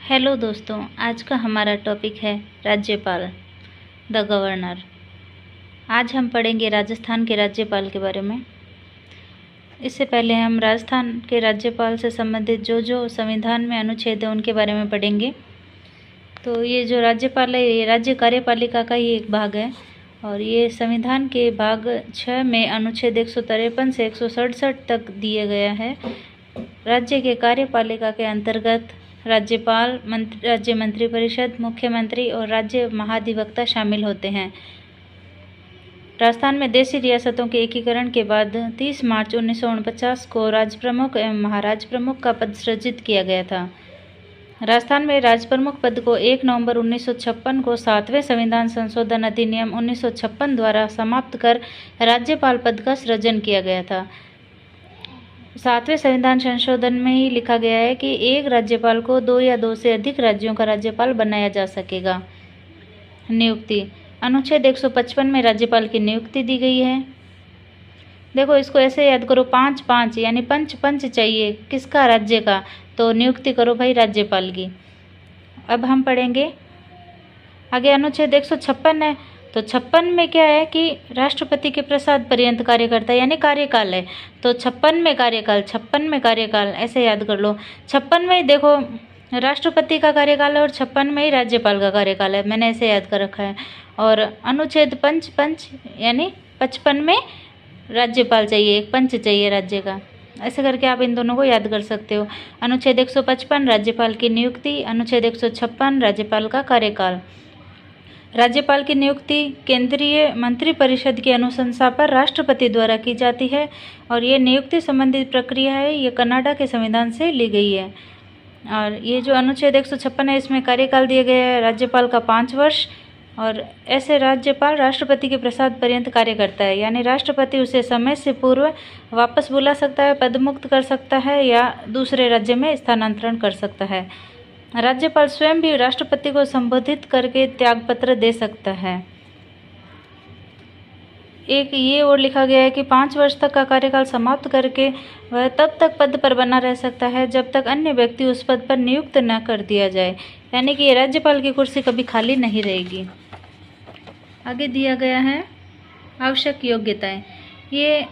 Hello दोस्तों, आज का हमारा टॉपिक है राज्यपाल, द गवर्नर। आज हम पढ़ेंगे राजस्थान के राज्यपाल के बारे में। इससे पहले हम राजस्थान के राज्यपाल से संबंधित जो संविधान में अनुच्छेद है उनके बारे में पढ़ेंगे। तो ये जो राज्यपाल है ये राज्य कार्यपालिका का ही एक भाग है और ये संविधान के भाग 6 में अनुच्छेद 153 से 167 तक दिया गया है। राज्य के कार्यपालिका के अंतर्गत राज्यपाल, राज्य मंत्रिपरिषद, मुख्यमंत्री और राज्य महाधिवक्ता शामिल होते हैं। राजस्थान में देशी रियासतों के एकीकरण के बाद 30 मार्च 1949 को राज प्रमुख एवं महाराज प्रमुख का पद सृजित किया गया था। राजस्थान में राज प्रमुख पद को 1 नवंबर 1956 को 7वें संविधान संशोधन अधिनियम 1956 द्वारा समाप्त कर राज्यपाल पद का सृजन किया गया था। 7वें संविधान संशोधन में ही लिखा गया है कि एक राज्यपाल को 2 या 2 से अधिक राज्यों का राज्यपाल बनाया जा सकेगा। नियुक्ति, अनुच्छेद 155 में राज्यपाल की नियुक्ति दी गई है। देखो, इसको ऐसे याद करो, 5-5 यानी पंच चाहिए किसका? राज्य का। तो नियुक्ति करो भाई राज्यपाल की। अब हम पढ़ेंगे आगे। अनुच्छेद 156 है, तो 56 में क्या है कि राष्ट्रपति के प्रसाद पर्यंत कार्य करता है, यानी कार्यकाल है। तो 56 में कार्यकाल ऐसे याद कर लो। 56 में ही देखो राष्ट्रपति का कार्यकाल है और 56 में ही राज्यपाल का कार्यकाल है, मैंने ऐसे याद कर रखा है। और अनुच्छेद पंच यानी 55 में राज्यपाल चाहिए, एक पंच चाहिए राज्य का। ऐसे करके आप इन दोनों को याद कर सकते हो। अनुच्छेद 155 राज्यपाल की नियुक्ति, अनुच्छेद 156 राज्यपाल का कार्यकाल। राज्यपाल की नियुक्ति केंद्रीय मंत्रिपरिषद की अनुशंसा पर राष्ट्रपति द्वारा की जाती है और ये नियुक्ति संबंधित प्रक्रिया है, ये कनाडा के संविधान से ली गई है। और ये जो अनुच्छेद 156 है इसमें कार्यकाल दिया गया है राज्यपाल का 5 वर्ष। और ऐसे राज्यपाल राष्ट्रपति के प्रसाद पर्यंत कार्य करता है, यानी राष्ट्रपति उसे समय से पूर्व वापस बुला सकता है, पदमुक्त कर सकता है या दूसरे राज्य में स्थानांतरण कर सकता है। राज्यपाल स्वयं भी राष्ट्रपति को संबोधित करके त्यागपत्र दे सकता है। एक ये और लिखा गया है कि 5 वर्ष तक का कार्यकाल समाप्त करके वह तब तक पद पर बना रह सकता है जब तक अन्य व्यक्ति उस पद पर नियुक्त न कर दिया जाए, यानी कि राज्यपाल की कुर्सी कभी खाली नहीं रहेगी। आगे दिया गया है आवश्यक योग्यताएं। ये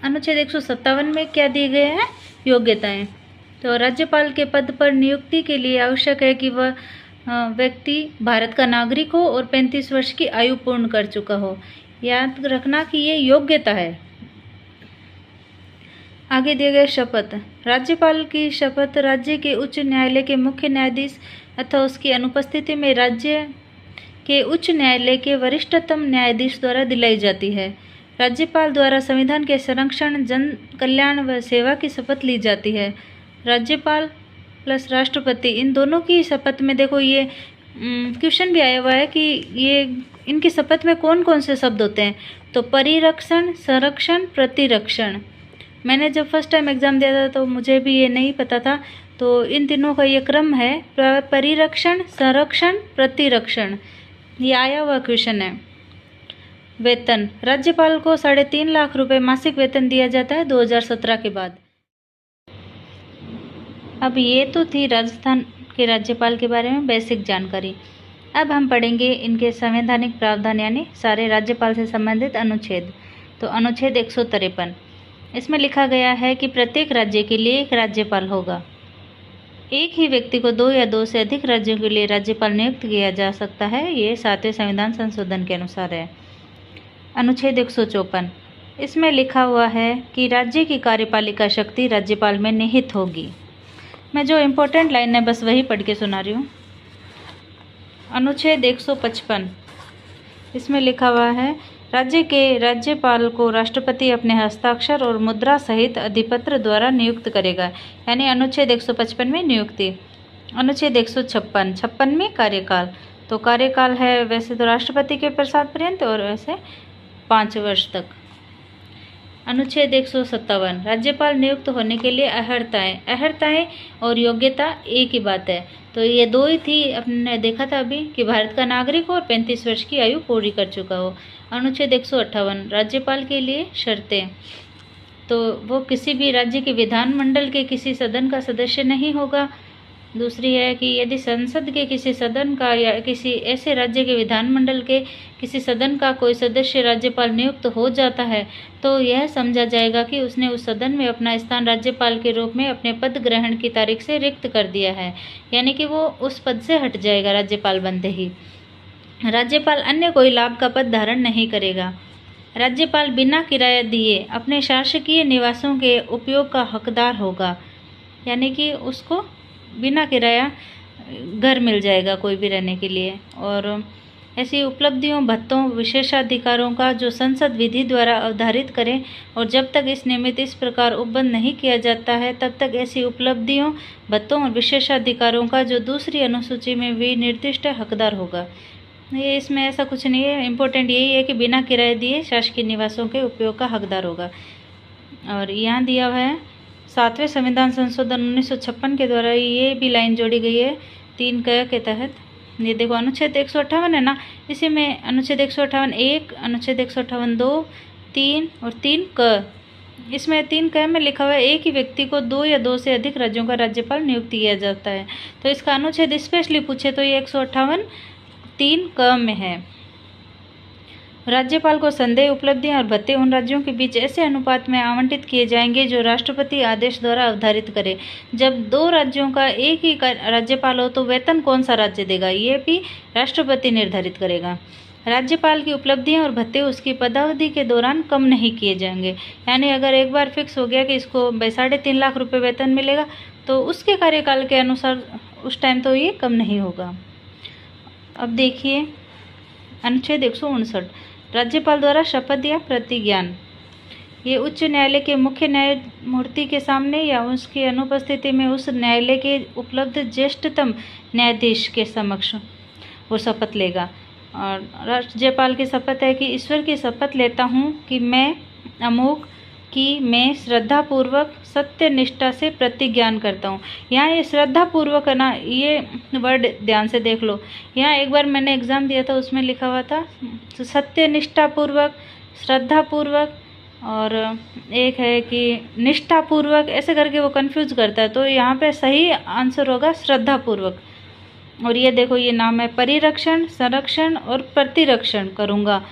अनुच्छेद 157 में क्या दिए गए हैं? योग्यताएं। तो राज्यपाल के पद पर नियुक्ति के लिए आवश्यक है कि वह व्यक्ति भारत का नागरिक हो और 35 वर्ष की आयु पूर्ण कर चुका हो। याद रखना कि ये योग्यता है। आगे दिए गए शपथ। राज्यपाल की शपथ राज्य के उच्च न्यायालय के मुख्य न्यायाधीश अथवा उसकी अनुपस्थिति में राज्य के उच्च न्यायालय के वरिष्ठतम न्यायाधीश द्वारा दिलाई जाती है। राज्यपाल द्वारा संविधान के संरक्षण, जन कल्याण व सेवा की शपथ ली जाती है। राज्यपाल प्लस राष्ट्रपति इन दोनों की शपथ में देखो ये क्वेश्चन भी आया हुआ है कि ये इनकी शपथ में कौन कौन से शब्द होते हैं। तो परिरक्षण, संरक्षण, प्रतिरक्षण। मैंने जब फर्स्ट टाइम एग्जाम दिया था तो मुझे भी ये नहीं पता था, तो इन तीनों का ये क्रम है, परिरक्षण, संरक्षण, प्रतिरक्षण। ये आया हुआ क्वेश्चन है। वेतन, राज्यपाल को 3.5 लाख रुपए मासिक वेतन दिया जाता है 2017 के बाद। अब ये तो थी राजस्थान के राज्यपाल के बारे में बेसिक जानकारी। अब हम पढ़ेंगे इनके संवैधानिक प्रावधान, यानी सारे राज्यपाल से संबंधित अनुच्छेद। तो अनुच्छेद 153, इसमें लिखा गया है कि प्रत्येक राज्य के लिए एक राज्यपाल होगा। एक ही व्यक्ति को 2 या 2 से अधिक राज्यों के लिए राज्यपाल नियुक्त किया जा सकता है, ये 7वें संविधान संशोधन के अनुसार है। अनुच्छेद 154, इसमें लिखा हुआ है कि राज्य की कार्यपालिका शक्ति राज्यपाल में निहित होगी। मैं जो इम्पोर्टेंट लाइन है बस वही पढ़ के सुना रही हूँ। अनुच्छेद 155, इसमें लिखा हुआ है राज्य के राज्यपाल को राष्ट्रपति अपने हस्ताक्षर और मुद्रा सहित अधिपत्र द्वारा नियुक्त करेगा, यानी अनुच्छेद 155 में नियुक्ति। अनुच्छेद 156 में कार्यकाल। तो कार्यकाल है वैसे तो राष्ट्रपति के प्रसाद पर्यंत और वैसे 5 वर्ष तक। अनुच्छेद 157, राज्यपाल नियुक्त होने के लिए अहर्ताएं और योग्यता एक ही बात है। तो ये 2 ही थी, अपने देखा था अभी कि भारत का नागरिक हो और 35 वर्ष की आयु पूरी कर चुका हो। अनुच्छेद 158, राज्यपाल के लिए शर्तें। तो वो किसी भी राज्य के विधानमंडल के किसी सदन का सदस्य नहीं होगा दूसरी है कि यदि संसद के किसी सदन का या किसी ऐसे राज्य के विधानमंडल के किसी सदन का कोई सदस्य राज्यपाल नियुक्त हो जाता है तो यह समझा जाएगा कि उसने उस सदन में अपना स्थान राज्यपाल के रूप में अपने पद ग्रहण की तारीख से रिक्त कर दिया है, यानी कि वो उस पद से हट जाएगा राज्यपाल बनते ही। राज्यपाल अन्य कोई लाभ का पद धारण नहीं करेगा। राज्यपाल बिना किराया दिए अपने शासकीय निवासों के उपयोग का हकदार होगा, यानी कि उसको बिना किराया घर मिल जाएगा कोई भी रहने के लिए। और ऐसी उपलब्धियों, भत्तों, विशेषाधिकारों का जो संसद विधि द्वारा अवधारित करें और जब तक इस निमित्त इस प्रकार उपबंध नहीं किया जाता है तब तक ऐसी उपलब्धियों, भत्तों और विशेषाधिकारों का जो दूसरी अनुसूची में विनिर्दिष्ट हकदार होगा। ये इसमें ऐसा कुछ नहीं है, इम्पोर्टेंट यही है कि बिना किराए दिए शासकीय निवासों के उपयोग का हकदार होगा। और यहाँ दिया हुआ है 7वें संविधान संशोधन 1956 के द्वारा ये भी लाइन जोड़ी गई है 3 क के तहत। ये देखो अनुच्छेद 158 है ना, इसी में अनुच्छेद 158 1, अनुच्छेद 158 2, 3 और 3 क। इसमें 3 क में लिखा हुआ है एक ही व्यक्ति को 2 या 2 से अधिक राज्यों का राज्यपाल नियुक्त किया जाता है। तो इसका अनुच्छेद स्पेशली पूछे तो ये 158 3 क में है। राज्यपाल को संदेह, उपलब्धियां और भत्ते उन राज्यों के बीच ऐसे अनुपात में आवंटित किए जाएंगे जो राष्ट्रपति आदेश द्वारा अवधारित करे। जब 2 राज्यों का एक ही राज्यपाल हो तो वेतन कौन सा राज्य देगा ये भी राष्ट्रपति निर्धारित करेगा। राज्यपाल की उपलब्धियां और भत्ते उसकी पदावधि के दौरान कम नहीं किए जाएंगे, यानी अगर एक बार फिक्स हो गया कि इसको 3.5 लाख रुपये वेतन मिलेगा तो उसके कार्यकाल के अनुसार उस टाइम तो ये कम नहीं होगा। अब देखिए अनुच्छेद 159 राज्यपाल द्वारा शपथ या प्रतिज्ञान। ये उच्च न्यायालय के मुख्य न्यायमूर्ति के सामने या उसकी अनुपस्थिति में उस न्यायालय के उपलब्ध ज्येष्ठतम न्यायाधीश के समक्ष वो शपथ लेगा। और राज्यपाल की शपथ है कि ईश्वर की शपथ लेता हूँ कि मैं अमुक कि मैं श्रद्धापूर्वक सत्य निष्ठा से प्रतिज्ञान करता हूँ। यहाँ ये श्रद्धापूर्वक है ना, ये वर्ड ध्यान से देख लो। यहाँ एक बार मैंने एग्ज़ाम दिया था उसमें लिखा हुआ था सत्य निष्ठापूर्वक, श्रद्धापूर्वक, और एक है कि निष्ठापूर्वक, ऐसे करके वो कंफ्यूज करता है। तो यहाँ पे सही आंसर होगा श्रद्धापूर्वक। और ये देखो ये नाम है परिरक्षण, संरक्षण और प्रतिरक्षण करूँगा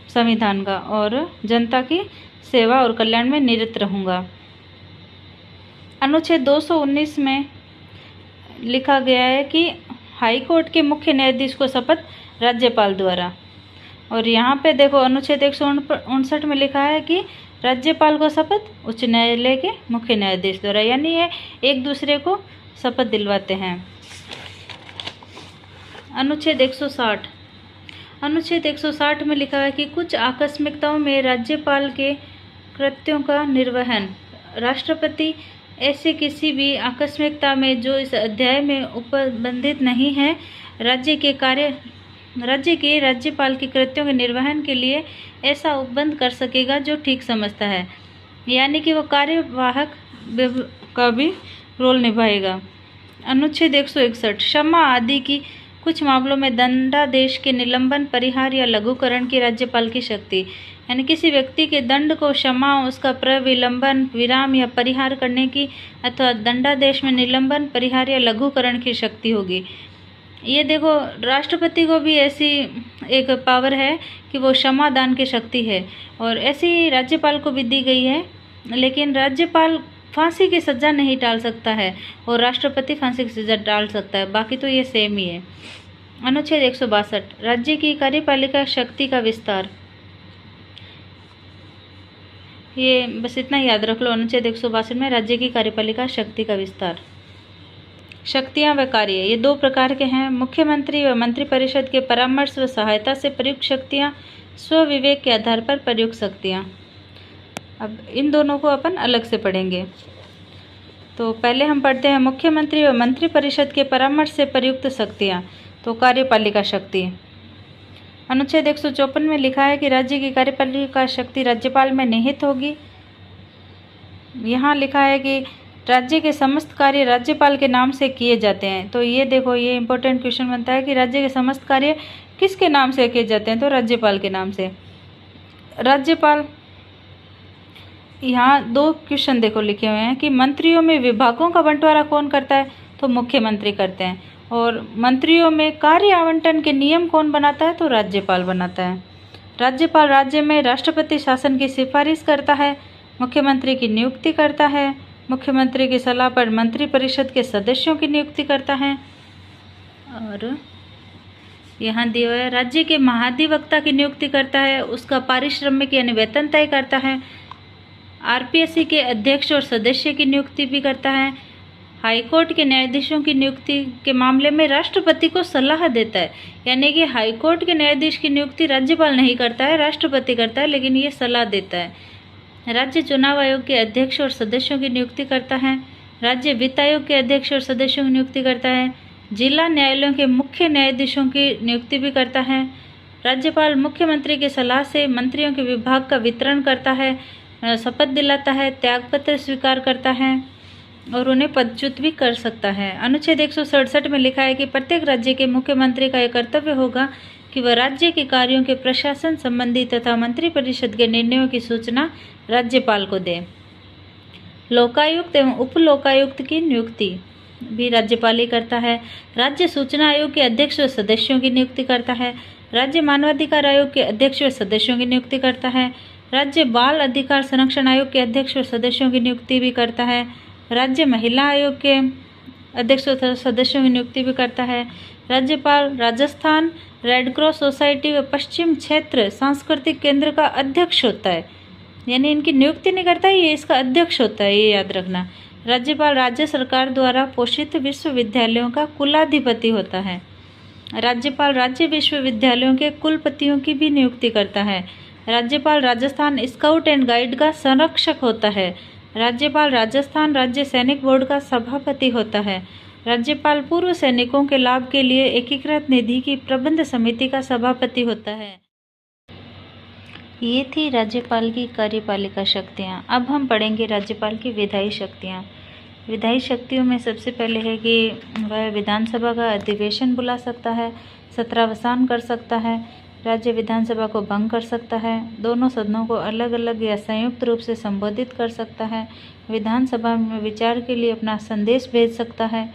संविधान का और जनता की सेवा और कल्याण में निरत रहूँगा। अनुच्छेद 219 में लिखा गया है कि हाईकोर्ट के मुख्य न्यायाधीश को शपथ राज्यपाल द्वारा। और यहाँ पे देखो अनुच्छेद 159 में लिखा है कि राज्यपाल को शपथ उच्च न्यायालय के मुख्य न्यायाधीश द्वारा, यानी ये एक दूसरे को शपथ दिलवाते हैं। अनुच्छेद 160, अनुच्छेद 160 में लिखा है कि कुछ आकस्मिकताओं में राज्यपाल के कृत्यों का निर्वहन राष्ट्रपति ऐसे किसी भी आकस्मिकता में जो इस अध्याय में उपबंधित नहीं है राज्य के राज्यपाल के कृत्यों के निर्वहन के लिए ऐसा उपबंध कर सकेगा जो ठीक समझता है, यानी कि वो कार्यवाहक का भी रोल निभाएगा। अनुच्छेद 161 क्षमा आदि की कुछ मामलों में दंडादेश के निलंबन, परिहार या लघुकरण की राज्यपाल की शक्ति, यानी किसी व्यक्ति के दंड को क्षमा, उसका प्रविलंबन, विराम या परिहार करने की अथवा दंडादेश में निलंबन, परिहार या लघुकरण की शक्ति होगी। ये देखो राष्ट्रपति को भी ऐसी एक पावर है कि वो क्षमा दान की शक्ति है, और ऐसी राज्यपाल को भी दी गई है। लेकिन राज्यपाल फांसी की सज़ा नहीं टाल सकता है और राष्ट्रपति फांसी की सज़ा टाल सकता है, बाकी तो ये सेम ही है। अनुच्छेद 162 राज्य की कार्यपालिका शक्ति का विस्तार, ये बस इतना याद रख लो। अनुच्छेद 162 में राज्य की कार्यपालिका शक्ति का विस्तार। शक्तियां व कार्य ये 2 प्रकार के हैं। मुख्यमंत्री व मंत्रिपरिषद के परामर्श व सहायता से प्रयुक्त शक्तियां, स्वविवेक के आधार पर प्रयुक्त शक्तियां। अब इन दोनों को अपन अलग से पढ़ेंगे। तो पहले हम पढ़ते हैं मुख्यमंत्री व मंत्रिपरिषद के परामर्श से प्रयुक्त शक्तियां, तो कार्यपालिका शक्ति। अनुच्छेद 154 में लिखा है कि राज्य की कार्यपालिका शक्ति राज्यपाल में निहित होगी। यहाँ लिखा है कि राज्य के समस्त कार्य राज्यपाल के नाम से किए जाते हैं। तो ये देखो ये इंपॉर्टेंट क्वेश्चन बनता है कि राज्य के समस्त कार्य किसके नाम से किए जाते हैं, तो राज्यपाल के नाम से। राज्यपाल, यहाँ 2 क्वेश्चन देखो लिखे हुए हैं कि मंत्रियों में विभागों का बंटवारा कौन करता है, तो मुख्यमंत्री करते हैं। और मंत्रियों में कार्य आवंटन के नियम कौन बनाता है? तो राज्यपाल बनाता है। राज्यपाल राज्य में राष्ट्रपति शासन की सिफारिश करता है, मुख्यमंत्री की नियुक्ति करता है, मुख्यमंत्री की सलाह पर मंत्रिपरिषद के सदस्यों की नियुक्ति करता है। और यहाँ दिया हुआ है राज्य के महाधिवक्ता की नियुक्ति करता है, उसका पारिश्रमिक यानी वेतन तय करता है, आरपीएससी के अध्यक्ष और सदस्य की नियुक्ति भी करता है, हाईकोर्ट के न्यायाधीशों की नियुक्ति के मामले में राष्ट्रपति को सलाह देता है। यानी कि हाईकोर्ट के न्यायाधीश की नियुक्ति राज्यपाल नहीं करता है, राष्ट्रपति करता है, लेकिन ये सलाह देता है। राज्य चुनाव आयोग के अध्यक्ष और सदस्यों की नियुक्ति करता है, राज्य वित्त आयोग के अध्यक्ष और सदस्यों की नियुक्ति करता है, जिला न्यायालयों के मुख्य न्यायाधीशों की नियुक्ति भी करता है। राज्यपाल मुख्यमंत्री की सलाह से मंत्रियों के विभाग का वितरण करता है, शपथ दिलाता है, त्यागपत्र स्वीकार करता है और उन्हें पदच्युत भी कर सकता है। अनुच्छेद 167 में लिखा है कि प्रत्येक राज्य के मुख्यमंत्री का यह कर्तव्य होगा कि वह राज्य के कार्यों के प्रशासन संबंधी तथा मंत्रिपरिषद के निर्णयों की सूचना राज्यपाल को दे। लोकायुक्त एवं उप लोकायुक्त की नियुक्ति भी राज्यपाल ही करता है। राज्य सूचना आयोग के अध्यक्ष और सदस्यों की नियुक्ति करता है, राज्य मानवाधिकार आयोग के अध्यक्ष और सदस्यों की नियुक्ति करता है, राज्य बाल अधिकार संरक्षण आयोग के अध्यक्ष और सदस्यों की नियुक्ति भी करता है, राज्य महिला आयोग के अध्यक्ष और सदस्यों की नियुक्ति भी करता है। राज्यपाल राजस्थान रेड क्रॉस सोसाइटी व पश्चिम क्षेत्र सांस्कृतिक केंद्र का अध्यक्ष होता है, यानी इनकी नियुक्ति नहीं करता है, ये इसका अध्यक्ष होता है, ये याद रखना। राज्यपाल राज्य सरकार द्वारा पोषित विश्वविद्यालयों का कुलाधिपति होता है। राज्यपाल राज्य विश्वविद्यालयों के कुलपतियों की भी नियुक्ति करता है। राज्यपाल राजस्थान स्काउट एंड गाइड का संरक्षक होता है। राज्यपाल राजस्थान राज्य सैनिक बोर्ड का सभापति होता है। राज्यपाल पूर्व सैनिकों के लाभ के लिए एकीकृत निधि की प्रबंध समिति का सभापति होता है। ये थी राज्यपाल की कार्यपालिका शक्तियाँ। अब हम पढ़ेंगे राज्यपाल की विधायी शक्तियाँ। विधायी शक्तियों में सबसे पहले है कि वह विधानसभा का अधिवेशन बुला सकता है, सत्रावसान कर सकता है, राज्य विधानसभा को भंग कर सकता है, दोनों सदनों को अलग अलग या संयुक्त रूप से संबोधित कर सकता है, विधानसभा में विचार के लिए अपना संदेश भेज सकता है,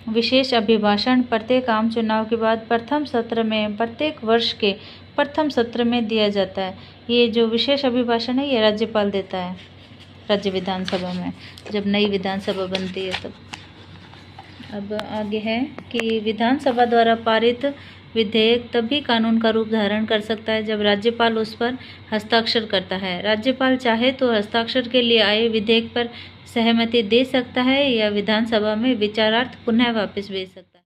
विशेष अभिभाषण प्रत्येक आम चुनाव के बाद प्रथम सत्र में प्रत्येक वर्ष के प्रथम सत्र में दिया जाता है। ये जो विशेष अभिभाषण है ये राज्यपाल देता है राज्य विधानसभा में, जब नई विधानसभा बनती है तब। अब आगे है कि विधानसभा द्वारा पारित विधेयक तभी कानून का रूप धारण कर सकता है जब राज्यपाल उस पर हस्ताक्षर करता है। राज्यपाल चाहे तो हस्ताक्षर के लिए आए विधेयक पर सहमति दे सकता है या विधानसभा में विचारार्थ पुनः वापस भेज सकता है।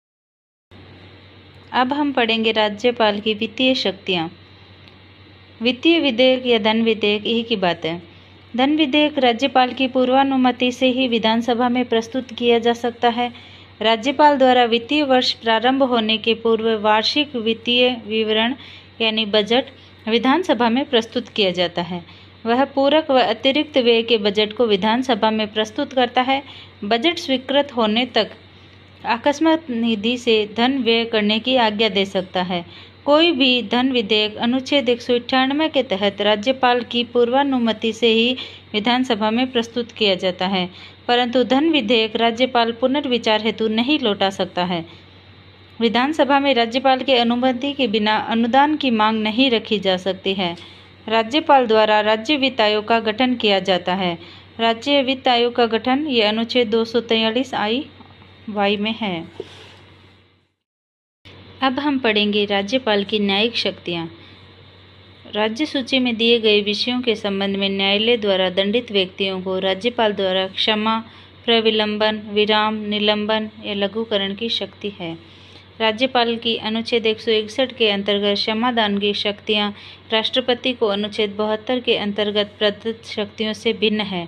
अब हम पढ़ेंगे राज्यपाल की वित्तीय शक्तियाँ। वित्तीय विधेयक या धन विधेयक यही की बात है। धन विधेयक राज्यपाल की पूर्वानुमति से ही विधानसभा में प्रस्तुत किया जा सकता है। राज्यपाल द्वारा वित्तीय वर्ष प्रारंभ होने के पूर्व वार्षिक वित्तीय विवरण यानी बजट विधानसभा में प्रस्तुत किया जाता है। वह पूरक व अतिरिक्त व्यय के बजट को विधानसभा में प्रस्तुत करता है। बजट स्वीकृत होने तक अकस्मात निधि से धन व्यय करने की आज्ञा दे सकता है। कोई भी धन विधेयक अनुच्छेद 198 के तहत राज्यपाल की पूर्वानुमति से ही विधानसभा में प्रस्तुत किया जाता है, परंतु धन विधेयक राज्यपाल पुनर्विचार हेतु नहीं लौटा सकता है। विधानसभा में राज्यपाल की अनुमति के बिना अनुदान की मांग नहीं रखी जा सकती है। राज्यपाल द्वारा राज्य वित्त आयोग का गठन किया जाता है। राज्य वित्त आयोग का गठन ये अनुच्छेद 243 I में है। अब हम पढ़ेंगे राज्यपाल की न्यायिक शक्तियाँ। राज्य सूची में दिए गए विषयों के संबंध में न्यायालय द्वारा दंडित व्यक्तियों को राज्यपाल द्वारा क्षमा, प्रविलंबन, विराम, निलंबन या लघुकरण की शक्ति है। राज्यपाल की अनुच्छेद 161 के अंतर्गत क्षमादान की शक्तियाँ राष्ट्रपति को अनुच्छेद 72 के अंतर्गत प्रदत्त शक्तियों से भिन्न है।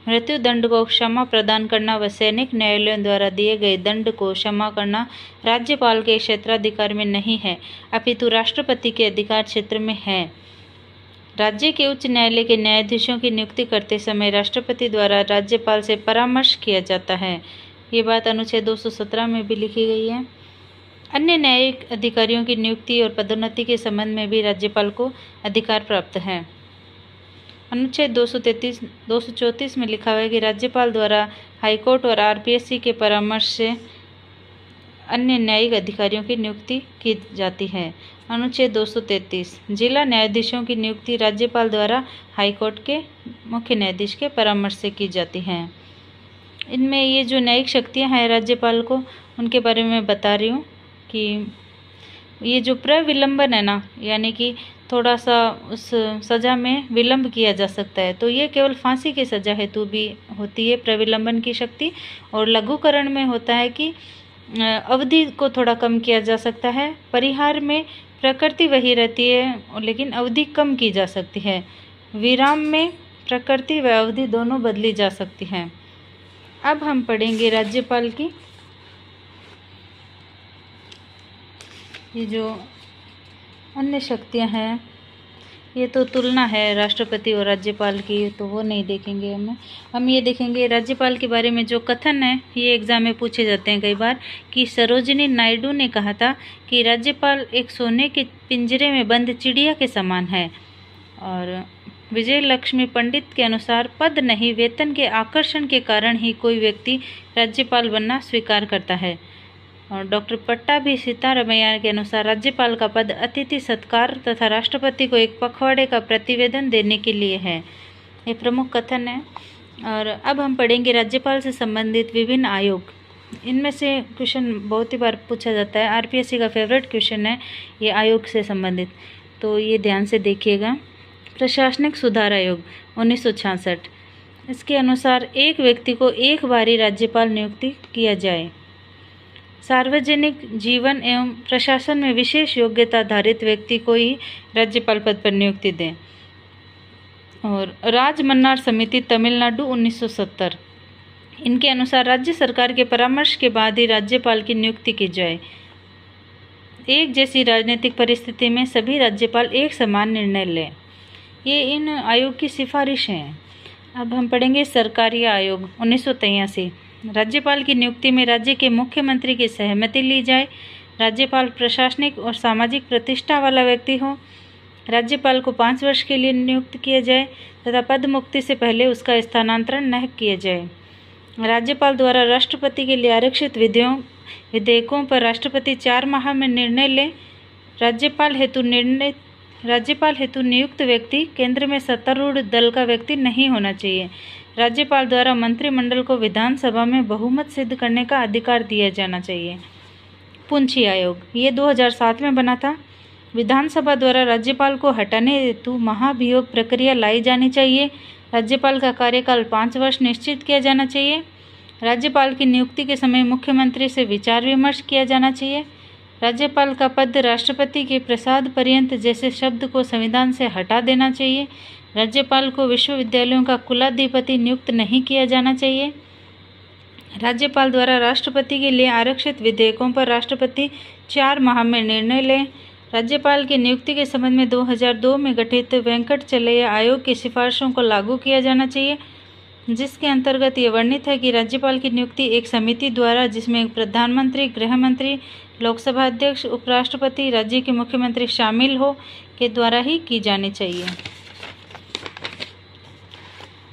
मृत्यु दंड को क्षमा प्रदान करना व सैनिक न्यायालयों द्वारा दिए गए दंड को क्षमा करना राज्यपाल के क्षेत्राधिकार में नहीं है, अपितु राष्ट्रपति के अधिकार क्षेत्र में है। राज्य के उच्च न्यायालय के न्यायाधीशों की नियुक्ति करते समय राष्ट्रपति द्वारा राज्यपाल से परामर्श किया जाता है। ये बात अनुच्छेद 217 में भी लिखी गई है। अन्य न्यायिक अधिकारियों की नियुक्ति और पदोन्नति के संबंध में भी राज्यपाल को अधिकार प्राप्त है। अनुच्छेद 234 में लिखा हुआ है कि राज्यपाल द्वारा हाईकोर्ट और आरपीएससी के परामर्श से अन्य न्यायिक अधिकारियों की नियुक्ति की जाती है। अनुच्छेद 233 जिला न्यायाधीशों की नियुक्ति राज्यपाल द्वारा हाईकोर्ट के मुख्य न्यायाधीश के परामर्श से की जाती है। इनमें ये जो न्यायिक शक्तियां हैं राज्यपाल को, उनके बारे में मैं बता रही हूँ कि ये जो प्रविलंबन है ना, यानी कि थोड़ा सा उस सज़ा में विलंब किया जा सकता है, तो ये केवल फांसी की सज़ा हेतु भी होती है प्रविलंबन की शक्ति। और लघुकरण में होता है कि अवधि को थोड़ा कम किया जा सकता है। परिहार में प्रकृति वही रहती है लेकिन अवधि कम की जा सकती है। विराम में प्रकृति व अवधि दोनों बदली जा सकती हैं। अब हम पढ़ेंगे राज्यपाल की ये जो अन्य शक्तियां हैं, ये तो तुलना है राष्ट्रपति और राज्यपाल की, तो वो नहीं देखेंगे हम ये देखेंगे राज्यपाल के बारे में जो कथन है, ये एग्जाम में पूछे जाते हैं कई बार, कि सरोजिनी नायडू ने कहा था कि राज्यपाल एक सोने के पिंजरे में बंद चिड़िया के समान है। और विजय लक्ष्मी पंडित के अनुसार पद नहीं, वेतन के आकर्षण के कारण ही कोई व्यक्ति राज्यपाल बनना स्वीकार करता है। और डॉक्टर पट्टाभी सीतारमैया के अनुसार राज्यपाल का पद अतिथि सत्कार तथा राष्ट्रपति को एक पखवाड़े का प्रतिवेदन देने के लिए है। ये प्रमुख कथन है। और अब हम पढ़ेंगे राज्यपाल से संबंधित विभिन्न आयोग। इनमें से क्वेश्चन बहुत ही बार पूछा जाता है, आरपीएससी का फेवरेट क्वेश्चन है ये आयोग से संबंधित, तो ये ध्यान से देखिएगा। प्रशासनिक सुधार आयोग 1966, इसके अनुसार एक व्यक्ति को एक बारी राज्यपाल नियुक्ति किया जाए। सार्वजनिक जीवन एवं प्रशासन में विशेष योग्यता आधारित व्यक्ति को ही राज्यपाल पद पर नियुक्ति दें। और राजमन्नार समिति तमिलनाडु 1970, इनके अनुसार राज्य सरकार के परामर्श के बाद ही राज्यपाल की नियुक्ति की जाए। एक जैसी राजनीतिक परिस्थिति में सभी राज्यपाल एक समान निर्णय लें। ये इन आयोग की सिफारिश हैं। अब हम पढ़ेंगे सरकारी आयोग 1983, राज्यपाल की नियुक्ति में राज्य के मुख्यमंत्री की सहमति ली जाए। राज्यपाल प्रशासनिक और सामाजिक प्रतिष्ठा वाला व्यक्ति हो। राज्यपाल को 5 वर्ष के लिए नियुक्त किया जाए तथा पद मुक्ति से पहले उसका स्थानांतरण न किया जाए। राज्यपाल द्वारा राष्ट्रपति के लिए आरक्षित विधेयकों पर राष्ट्रपति 4 माह में निर्णय लें। राज्यपाल हेतु नियुक्त व्यक्ति केंद्र में सत्तारूढ़ दल का व्यक्ति नहीं होना चाहिए। राज्यपाल द्वारा मंत्रिमंडल को विधानसभा में बहुमत सिद्ध करने का अधिकार दिया जाना चाहिए। पुंछी आयोग, ये 2007 में बना था। विधानसभा द्वारा राज्यपाल को हटाने हेतु महाभियोग प्रक्रिया लाई जानी चाहिए। राज्यपाल का कार्यकाल 5 वर्ष निश्चित किया जाना चाहिए। राज्यपाल की नियुक्ति के समय मुख्यमंत्री से विचार विमर्श किया जाना चाहिए। राज्यपाल का पद राष्ट्रपति के प्रसाद पर्यंत जैसे शब्द को संविधान से हटा देना चाहिए। राज्यपाल को विश्वविद्यालयों का कुलाधिपति नियुक्त नहीं किया जाना चाहिए। राज्यपाल द्वारा राष्ट्रपति के लिए आरक्षित विधेयकों पर राष्ट्रपति 4 माह में निर्णय लें। राज्यपाल की नियुक्ति के संबंध में 2002 में गठित वेंकटचलैया आयोग की सिफारिशों को लागू किया जाना चाहिए, जिसके अंतर्गत ये वर्णित है कि राज्यपाल की नियुक्ति एक समिति द्वारा, जिसमें प्रधानमंत्री, गृह मंत्री, लोकसभा अध्यक्ष, उपराष्ट्रपति, राज्य के मुख्यमंत्री शामिल हो, के द्वारा ही की जानी चाहिए।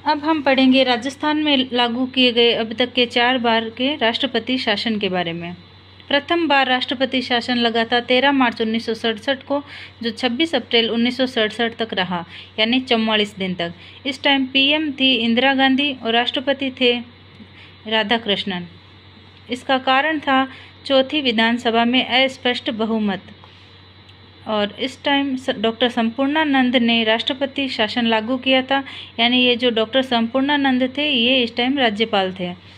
अब हम पढ़ेंगे राजस्थान में लागू किए गए अब तक के 4 बार के राष्ट्रपति शासन के बारे में। प्रथम बार राष्ट्रपति शासन लगा था 13 मार्च 1967 को, जो 26 अप्रैल 1967 तक रहा, यानी 44 दिन तक। इस टाइम पीएम थी इंदिरा गांधी और राष्ट्रपति थे राधाकृष्णन। इसका कारण था चौथी विधानसभा में अस्पष्ट बहुमत। और इस टाइम डॉक्टर संपूर्णानंद ने राष्ट्रपति शासन लागू किया था, यानी ये जो डॉक्टर संपूर्णानंद थे ये इस टाइम राज्यपाल थे।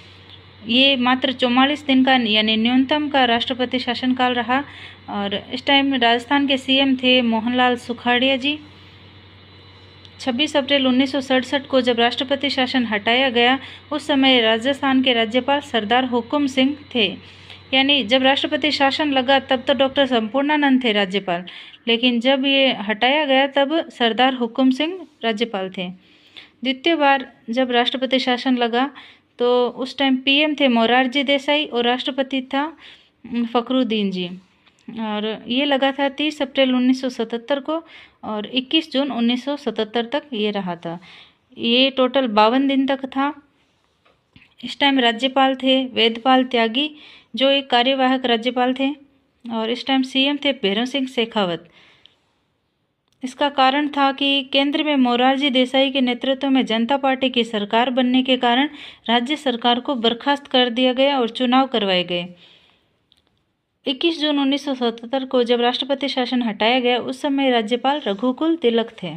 ये मात्र 44 दिन का यानी न्यूनतम का राष्ट्रपति शासनकाल रहा। और इस टाइम राजस्थान के सीएम थे मोहनलाल सुखाड़िया जी। 26 अप्रैल 1967 को जब राष्ट्रपति शासन हटाया गया, उस समय राजस्थान के राज्यपाल सरदार हुकुम सिंह थे। यानी जब राष्ट्रपति शासन लगा तब तो डॉक्टर संपूर्णानंद थे राज्यपाल, लेकिन जब ये हटाया गया तब सरदार हुकुम सिंह राज्यपाल थे। द्वितीय बार जब राष्ट्रपति शासन लगा तो उस टाइम पीएम थे मोरारजी देसाई और राष्ट्रपति था फखरुद्दीन जी। और ये लगा था 30 अप्रैल 1977 को और 21 जून 1977 तक ये रहा था। ये टोटल 52 दिन तक था। इस टाइम राज्यपाल थे वेदपाल त्यागी, जो एक कार्यवाहक राज्यपाल थे, और इस टाइम सीएम थे भैरव सिंह शेखावत। इसका कारण था कि केंद्र में मोरारजी देसाई के नेतृत्व में जनता पार्टी की सरकार बनने के कारण राज्य सरकार को बर्खास्त कर दिया गया और चुनाव करवाए गए। 21 जून 1977 को जब राष्ट्रपति शासन हटाया गया, उस समय राज्यपाल रघुकुल तिलक थे।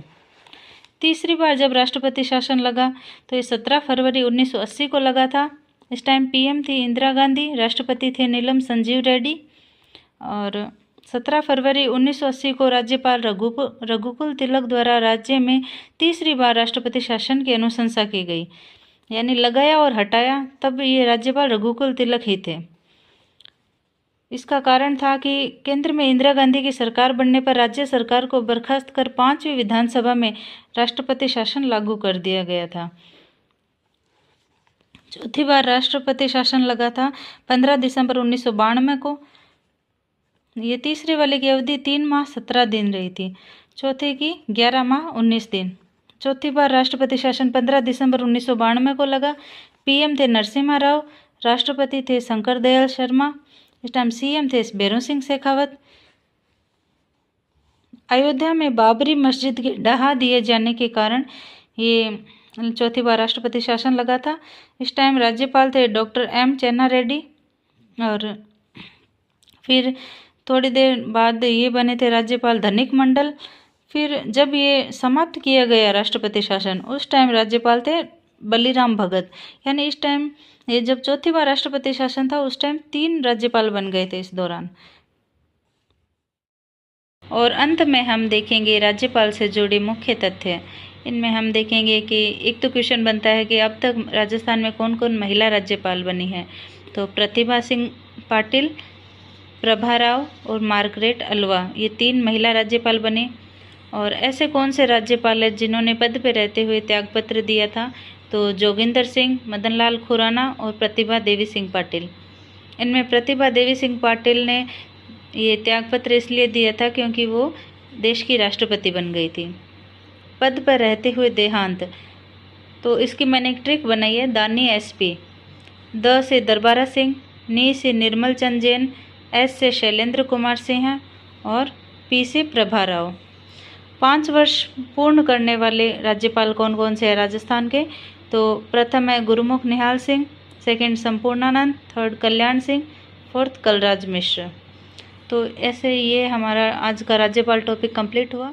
तीसरी बार जब राष्ट्रपति शासन लगा तो ये 17 फरवरी 1980 को लगा था। इस टाइम पीएम थी इंदिरा गांधी, राष्ट्रपति थे नीलम संजीव रेड्डी, और 17 फरवरी 1980 को राज्यपाल रघुकुल तिलक द्वारा राज्य में तीसरी बार राष्ट्रपति शासन की अनुशंसा की गई, यानी लगाया और हटाया तब ये राज्यपाल रघुकुल तिलक ही थे। इसका कारण था कि केंद्र में इंदिरा गांधी की सरकार बनने पर राज्य सरकार को बर्खास्त कर 5वीं विधानसभा में राष्ट्रपति शासन लागू कर दिया गया था। चौथी बार राष्ट्रपति शासन लगा था 15 दिसंबर 1992 को। ये तीसरे वाले की अवधि 3 माह 17 दिन रही थी, चौथे की 11 माह 19 दिन। चौथी बार राष्ट्रपति शासन 15 दिसंबर 1992 को लगा। पीएम थे नरसिम्हा राव, राष्ट्रपति थे शंकर दयाल शर्मा, इस टाइम सीएम थे भैरव सिंह शेखावत। अयोध्या में बाबरी मस्जिद के ढहा दिए जाने के कारण ये चौथी बार राष्ट्रपति शासन लगा था। इस टाइम राज्यपाल थे डॉक्टर एम चेन्ना रेड्डी, और फिर थोड़ी देर बाद ये बने थे राज्यपाल धनिक मंडल। फिर जब ये समाप्त किया गया राष्ट्रपति शासन, उस टाइम राज्यपाल थे बलीराम भगत। यानी इस टाइम ये जब चौथी बार राष्ट्रपति शासन था, उस टाइम 3 राज्यपाल बन गए थे इस दौरान। और अंत में हम देखेंगे राज्यपाल से जुड़े मुख्य तथ्य। इनमें हम देखेंगे कि एक तो क्वेश्चन बनता है कि अब तक राजस्थान में कौन कौन महिला राज्यपाल बनी है, तो प्रतिभा सिंह पाटिल, प्रभा राव और मार्गरेट अल्वा, ये 3 महिला राज्यपाल बने। और ऐसे कौन से राज्यपाल हैं जिन्होंने पद पर रहते हुए त्यागपत्र दिया था, तो जोगिंदर सिंह, मदन लाल खुराना और प्रतिभा देवी सिंह पाटिल। इनमें प्रतिभा देवी सिंह पाटिल ने ये त्यागपत्र इसलिए दिया था क्योंकि वो देश की राष्ट्रपति बन गई थी। पद पर रहते हुए देहांत, तो इसकी मैंने एक ट्रिक बनाई है, दानी एसपी। द से दरबारा सिंह, नी से निर्मल चंद जैन, एस से शैलेंद्र कुमार सिंह और पी से प्रभा राव। 5 वर्ष पूर्ण करने वाले राज्यपाल कौन कौन से हैं राजस्थान के, तो प्रथम है गुरुमुख निहाल Singh, second Sampurnanand, third Kalyan Singh, fourth Kalraj Mishra. तो ऐसे ये हमारा आज का राज्यपाल टॉपिक कंप्लीट हुआ।